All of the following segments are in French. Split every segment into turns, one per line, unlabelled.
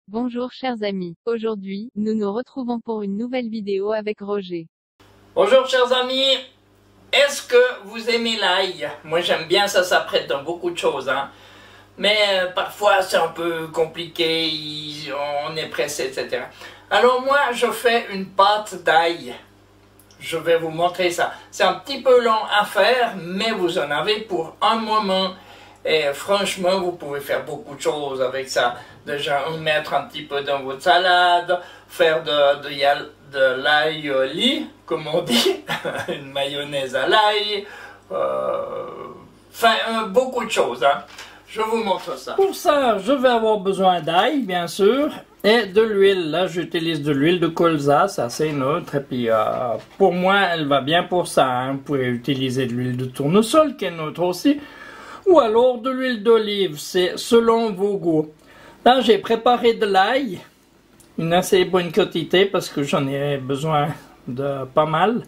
Bonjour chers amis, aujourd'hui, nous nous retrouvons pour une nouvelle vidéo avec Roger.
Bonjour chers amis, est-ce que vous aimez l'ail? Moi j'aime bien, ça s'apprête dans beaucoup de choses, hein. Mais parfois c'est un peu compliqué, on est pressé, etc. Alors moi je fais une pâte d'ail. Je vais vous montrer ça. C'est un petit peu long à faire, mais vous en avez pour un moment. Et franchement, vous pouvez faire beaucoup de choses avec ça. Déjà, mettre un petit peu dans votre salade, faire de l'ail, comme on dit, une mayonnaise à l'ail, beaucoup de choses, hein. Je vous montre ça. Pour ça, je vais avoir besoin d'ail, bien sûr, et de l'huile. Là, j'utilise de l'huile de colza, c'est assez neutre, et puis pour moi, elle va bien pour ça, hein. Vous pouvez utiliser de l'huile de tournesol, qui est neutre aussi, ou alors de l'huile d'olive, c'est selon vos goûts. Là, j'ai préparé de l'ail, une assez bonne quantité parce que j'en ai besoin de pas mal.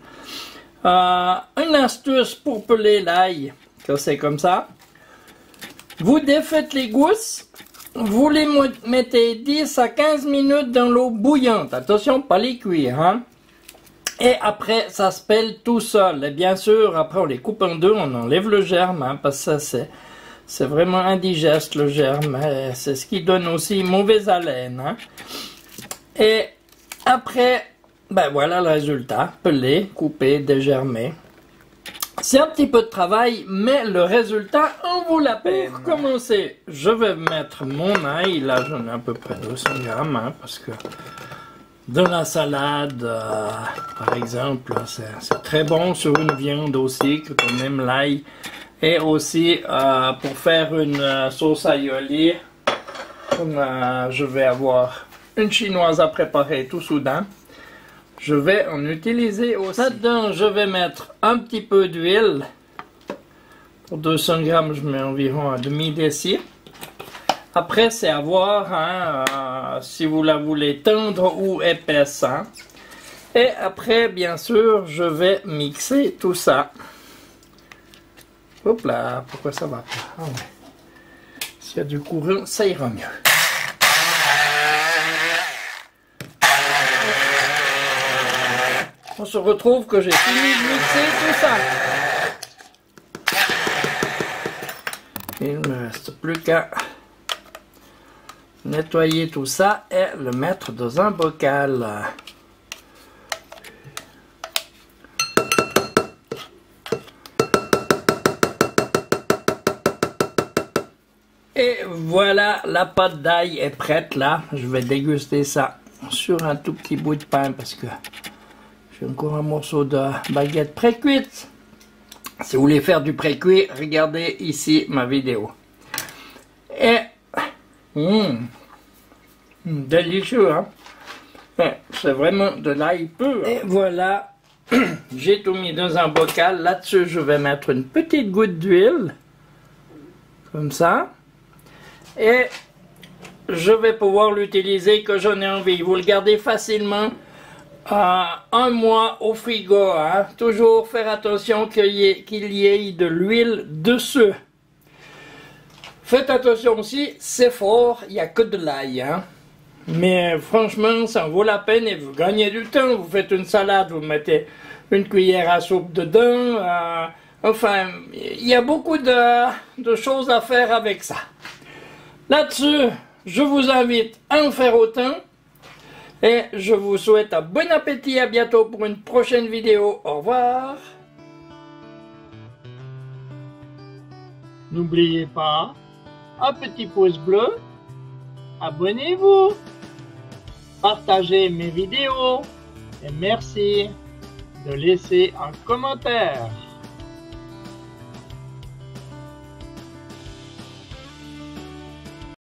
Une astuce pour peler l'ail, que c'est comme ça. Vous défaites les gousses, vous les mettez 10 à 15 minutes dans l'eau bouillante. Attention, pas les cuire, hein. Et après, ça se pèle tout seul. Et bien sûr, après, on les coupe en deux, on enlève le germe, hein, parce que ça, c'est vraiment indigeste, le germe. C'est ce qui donne aussi mauvaise haleine, hein. Et après, ben voilà le résultat. Pelé, coupé, dégermé. C'est un petit peu de travail, mais le résultat en vaut la peine. Pour commencer, je vais mettre mon ail. Là, j'en ai à peu près 200 grammes, hein, parce que de la salade, par exemple, c'est très bon sur une viande aussi, quand on aime l'ail. Et aussi pour faire une sauce aioli, je vais avoir une chinoise à préparer tout soudain. Je vais en utiliser aussi. Là-dedans, je vais mettre un petit peu d'huile. Pour 200 grammes, je mets environ un demi-déci. Après, c'est à voir, hein, si vous la voulez tendre ou épaisse, hein. Et après, bien sûr, je vais mixer tout ça. Hop là, pourquoi ça va pas? Ah ouais. S'il y a du courant, ça ira mieux. On se retrouve que j'ai fini de mixer tout ça. Il ne me reste plus qu'à nettoyer tout ça et le mettre dans un bocal. Et voilà, la pâte d'ail est prête là. Je vais déguster ça sur un tout petit bout de pain parce que j'ai encore un morceau de baguette pré-cuite. Si vous voulez faire du pré-cuit, regardez ici ma vidéo. Et délicieux, hein. C'est vraiment de l'ail pur. Et voilà, j'ai tout mis dans un bocal. Là-dessus, je vais mettre une petite goutte d'huile, comme ça. Et je vais pouvoir l'utiliser que j'en ai envie. Vous le gardez facilement un mois au frigo, hein. Toujours faire attention qu'il y ait de l'huile dessus. Faites attention aussi, c'est fort, il n'y a que de l'ail, hein. Mais franchement, ça en vaut la peine et vous gagnez du temps. Vous faites une salade, vous mettez une cuillère à soupe dedans. Enfin, il y a beaucoup de choses à faire avec ça. Là-dessus, je vous invite à en faire autant. Et je vous souhaite un bon appétit, à bientôt pour une prochaine vidéo. Au revoir. N'oubliez pas, un petit pouce bleu, abonnez-vous, partagez mes vidéos et merci de laisser un commentaire.